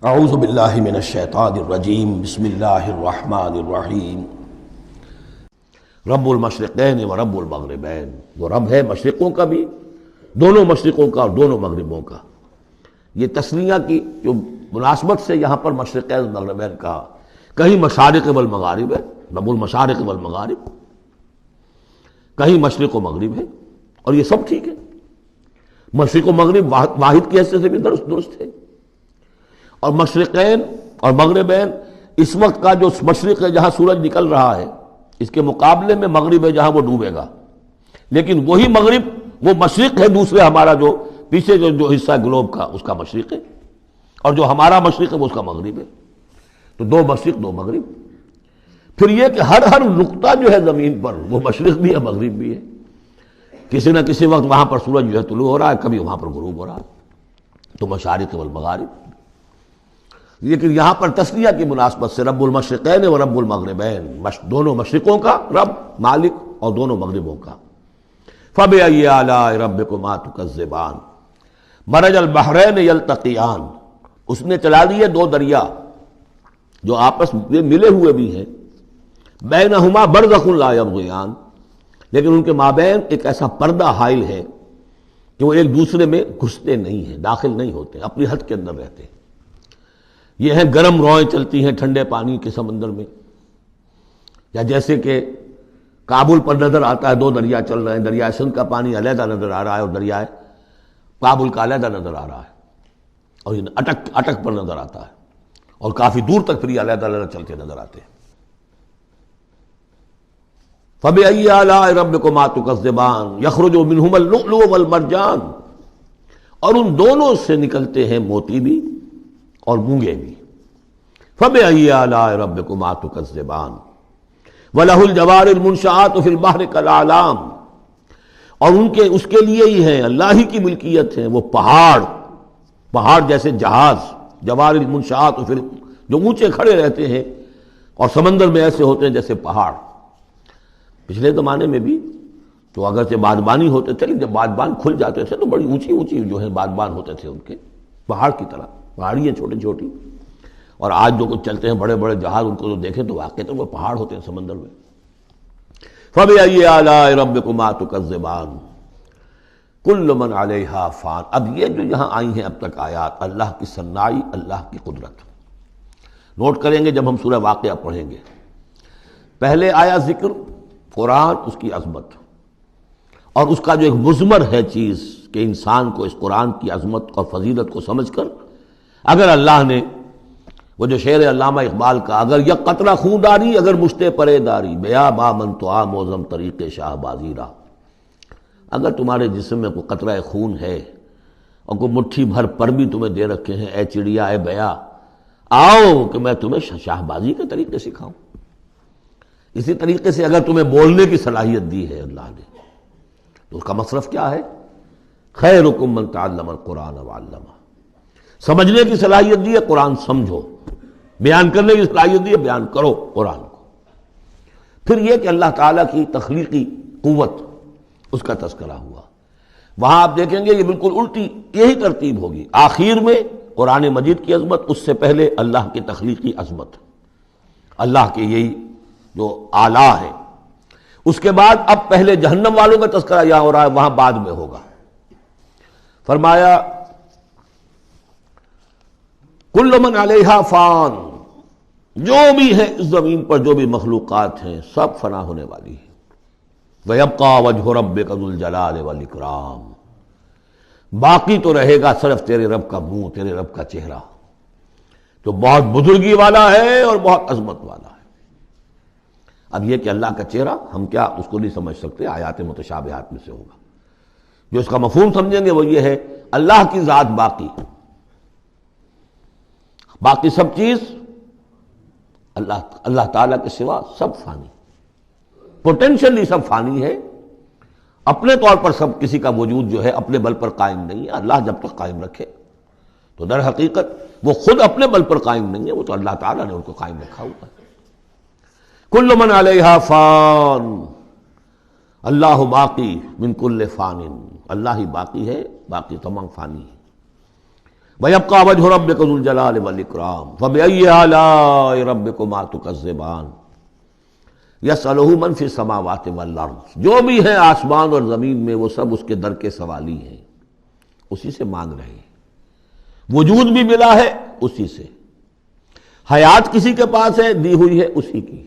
اعوذ باللہ من الشیطان الرجیم بسم اللہ الرحمن الرحیم رب المشرقین و رب المغربین، وہ رب ہے مشرقوں کا بھی، دونوں مشرقوں کا اور دونوں مغربوں کا۔ یہ تسنیہ کی جو مناسبت سے یہاں پر مشرقین و مغربین کہا، کہیں مشارق والمغارب ہے، رب المشارق والمغارب، کہیں مشرق و مغرب ہے، اور یہ سب ٹھیک ہے۔ مشرق و مغرب واحد کی حیثیت سے بھی درست ہے، اور مشرقین اور مغربین اس وقت کا جو مشرق ہے جہاں سورج نکل رہا ہے، اس کے مقابلے میں مغرب ہے جہاں وہ ڈوبے گا، لیکن وہی مغرب وہ مشرق ہے دوسرے ہمارا جو پیچھے جو حصہ ہے گلوب کا، اس کا مشرق ہے، اور جو ہمارا مشرق ہے وہ اس کا مغرب ہے۔ تو دو مشرق دو مغرب۔ پھر یہ کہ ہر نقطہ جو ہے زمین پر وہ مشرق بھی ہے مغرب بھی ہے، کسی نہ کسی وقت وہاں پر سورج جو ہے طلوع ہو رہا ہے، کبھی وہاں پر غروب ہو رہا ہے، تو مشارق والمغارب۔ لیکن یہاں پر تسنیہ کی مناسبت سے رب المشرقین و رب المغربین، دونوں مشرقوں کا رب مالک اور دونوں مغربوں کا۔ فَبِأَيِّ آلَاءِ رَبِّكُمَا تُكَذِّبَانِ مَرَجَ الْبَحْرَيْنِ يَلْتَقِيَانِ، اس نے چلا دیے دو دریا جو آپس میں ملے ہوئے بھی ہیں، بینہما برزخ لا یبغیان، لیکن ان کے مابین ایک ایسا پردہ حائل ہے کہ وہ ایک دوسرے میں گھستے نہیں ہیں، داخل نہیں ہوتے، اپنی حد کے اندر رہتے ہیں۔ یہ ہیں گرم روئیں چلتی ہیں ٹھنڈے پانی کے سمندر میں، یا جیسے کہ کابل پر نظر آتا ہے دو دریا چل رہے ہیں، دریائے سندھ کا پانی علیحدہ نظر آ رہا ہے اور دریائے کابل کا علیحدہ نظر آ رہا ہے، اور یہ اٹک پر نظر آتا ہے، اور کافی دور تک پھر یہ علیحدہ علیحدہ چلتے نظر آتے ہیں۔ فَبِأَيِّ آلَاءِ رَبِّكُمَا تُكَذِّبَانِ يَخْرُجُ مِنْهُمَا اللُّؤْلُؤُ وَالْمَرْجَانُ، اور ان دونوں سے نکلتے ہیں موتی بھی اور مونگے بھی۔ فَبِأَيِّ آلَاءِ رَبِّكُمَا تُكَذِّبَانِ وَلَهُ الْجَوَارِ الْمُنشَآتُ فِي الْبَحْرِ كَالْأَعْلَامِ، اور اس کے لیے ہی ہیں، اللہ ہی کی ملکیت ہے وہ پہاڑ جیسے جہاز، جوار المنشآت جو اونچے کھڑے رہتے ہیں اور سمندر میں ایسے ہوتے ہیں جیسے پہاڑ۔ پچھلے زمانے میں بھی تو اگرچہ بادبانی ہوتے تھے، جب بادبان کھل جاتے تھے تو بڑی اونچی جو ہے بادبان ہوتے تھے ان کے، پہاڑ کی طرح، پہاڑیاں چھوٹی چھوٹی، اور آج جو کچھ چلتے ہیں بڑے بڑے جہاز، ان کو جو دیکھیں تو واقعی تو وہ پہاڑ ہوتے ہیں سمندر میں۔ فَبِأَيِّ آلَاءِ رَبِّكُمَا تُكَذِّبَانِ كُلُّ مَنْ عَلَيْهَا فَانٍ۔ اب یہ جو یہاں آئی ہیں اب تک آیات، اللہ کی صنائی، اللہ کی قدرت نوٹ کریں گے جب ہم سورہ واقعہ پڑھیں گے۔ پہلے آیا ذکر قرآن، اس کی عظمت، اور اس کا جو ایک مضمر ہے چیز کہ انسان کو اس قرآن کی عظمت اور فضیلت کو سمجھ کر اگر اللہ نے وہ جو شعر علامہ اقبال کا، اگر یک قطرہ خون داری اگر مشتے پرے داری، بیا بامن تو آ موزم طریق شاہ بازی را، اگر تمہارے جسم میں کوئی قطرہ خون ہے اور کوئی مٹھی بھر پر بھی تمہیں دے رکھے ہیں، اے چڑیا اے بیا، آؤ کہ میں تمہیں شاہ بازی کے طریقے سکھاؤں۔ اسی طریقے سے اگر تمہیں بولنے کی صلاحیت دی ہے اللہ نے، تو اس کا مصرف کیا ہے؟ خیرکم من تعلم القرآن وعلمہ، سمجھنے کی صلاحیت دی ہے قرآن سمجھو، بیان کرنے کی صلاحیت دی ہے بیان کرو قرآن کو۔ پھر یہ کہ اللہ تعالیٰ کی تخلیقی قوت، اس کا تذکرہ ہوا۔ وہاں آپ دیکھیں گے یہ بالکل الٹی یہی ترتیب ہوگی، آخر میں قرآن مجید کی عظمت، اس سے پہلے اللہ کی تخلیقی عظمت، اللہ کے یہی جو اعلیٰ ہے، اس کے بعد اب پہلے جہنم والوں کا تذکرہ یہاں ہو رہا ہے، وہاں بعد میں ہوگا۔ فرمایا کل من علیہا فان، جو بھی ہے اس زمین پر جو بھی مخلوقات ہیں سب فنا ہونے والی ہے۔ وَيَبْقَى وَجْهُ رَبِّكَ ذُو الْجَلَالِ وَالْإِكْرَامِ، باقی تو رہے گا صرف تیرے رب کا منہ، تیرے رب کا چہرہ، جو بہت بزرگی والا ہے اور بہت عظمت والا ہے۔ اب یہ کہ اللہ کا چہرہ ہم کیا اس کو نہیں سمجھ سکتے، آیات متشابہات میں سے ہوگا۔ جو اس کا مفہوم سمجھیں گے وہ یہ ہے اللہ کی ذات باقی سب چیز اللہ تعالیٰ کے سوا سب فانی، پوٹینشلی سب فانی ہے، اپنے طور پر سب کسی کا وجود جو ہے اپنے بل پر قائم نہیں ہے۔ اللہ جب تک قائم رکھے تو در حقیقت وہ خود اپنے بل پر قائم نہیں ہے، وہ تو اللہ تعالیٰ نے ان کو قائم رکھا ہوا ہے۔ کل من علیہا فان، اللہ باقی من کل فان، اللہ ہی باقی ہے، باقی تمام فانی ہے۔ وَيَبْقَى وَجْهُ رَبِّكَ ذُو الْجَلَالِ وَالْإِكْرَامِ فَبِأَيِّ آلَاءِ رَبِّكُمَا تُكَذِّبَانِ يَسْأَلُهُ مَنْ فِي السَّمَاوَاتِ وَالْأَرْضِ، جو بھی ہے آسمان اور زمین میں وہ سب اس کے در کے سوالی ہیں، اسی سے مانگ رہے ہیں۔ وجود بھی ملا ہے اسی سے، حیات کسی کے پاس ہے دی ہوئی ہے اسی کی،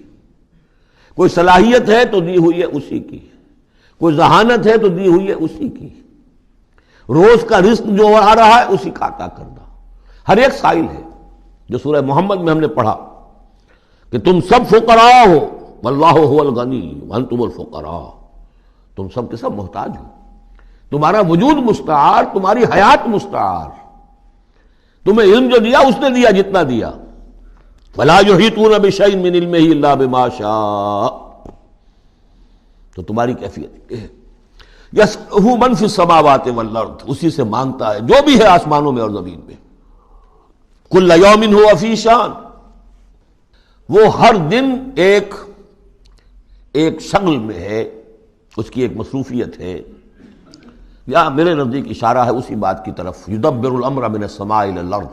کوئی صلاحیت ہے تو دی ہوئی ہے اسی کی، کوئی ذہانت ہے تو دی ہوئی ہے اسی کی، روز کا رزق جو آ رہا ہے اسی کا عطا کرنا، ہر ایک سائل ہے۔ جو سورہ محمد میں ہم نے پڑھا کہ تم سب فقراء ہو واللہ هو الغنی وانتم الفقراء، تم سب کے سب محتاج ہو، تمہارا وجود مستعار، تمہاری حیات مستعار، تمہیں علم جو دیا اس نے دیا جتنا دیا، ولا یحیطون بشیء من علمہ الا بما شاء، تو تمہاری کیفیت یہ ہے۔ یسألہ من فی السماوات والارض، اسی سے مانگتا ہے جو بھی ہے آسمانوں میں اور زمین میں۔ کل یوم ہوا فی شان، وہ ہر دن ایک شغل میں ہے، اس کی ایک مصروفیت ہے، یا میرے نزدیک اشارہ ہے اسی بات کی طرف، یدبر الامر من السماء الى الارض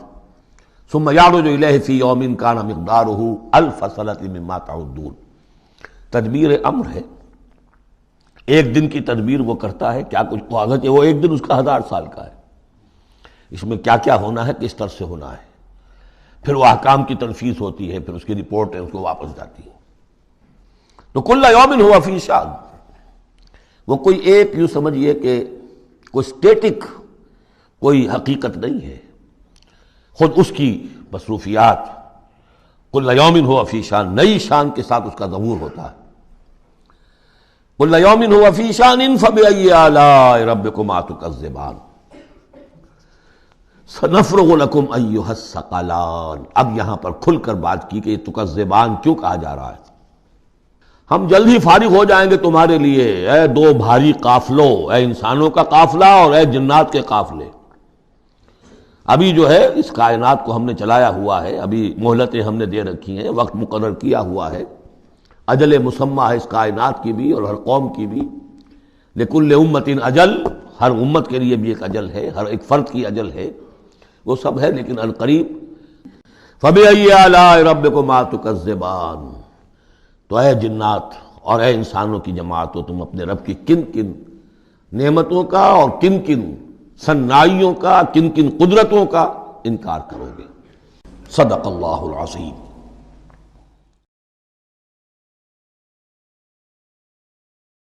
ثم یعرج الیہ فی یوم کان مقدارہ الف سنۃ مما تعدون۔ تدبیر امر ہے، ایک دن کی تدبیر وہ کرتا ہے، کیا کچھ اگرچہ وہ ایک دن اس کا 1000 سال کا ہے، اس میں کیا کیا ہونا ہے، کس طرح سے ہونا ہے، پھر وہ احکام کی تنفیذ ہوتی ہے، پھر اس کی رپورٹ ہے، اس کو واپس جاتی ہے۔ تو کل یوم ہوا فی شان، وہ کوئی ایک یوں سمجھیے کہ کوئی اسٹیٹک کوئی حقیقت نہیں ہے، خود اس کی مصروفیات، کل یوم ہوا فی شان، نئی شان کے ساتھ اس کا ظہور ہوتا ہے۔ کل یوم ہوا فی شان فبأی آلاء ربکما تکذبان سنفرغ لکم ایھا الثقلان۔ اب یہاں پر کھل کر بات کی کہ یہ تکذبان کیوں کہا جا رہا ہے، ہم جلد ہی فارغ ہو جائیں گے تمہارے لیے، اے دو بھاری قافلوں، اے انسانوں کا قافلہ اور اے جنات کے قافلے۔ ابھی جو ہے اس کائنات کو ہم نے چلایا ہوا ہے، ابھی مہلتیں ہم نے دے رکھی ہیں، وقت مقرر کیا ہوا ہے، اجل مسمى ہے اس کائنات کی بھی اور ہر قوم کی بھی، لکل امت اجل، ہر امت کے لیے بھی ایک اجل ہے، ہر ایک فرد کی اجل ہے، وہ سب ہے، لیکن القریب۔ فبأي آلاء ربكما تكذبان، تو اے جنات اور اے انسانوں کی جماعتوں، تم اپنے رب کی کن کن نعمتوں کا اور کن کن صنائیوں کا، کن کن قدرتوں کا انکار کرو گے۔ صدق اللہ العظیم۔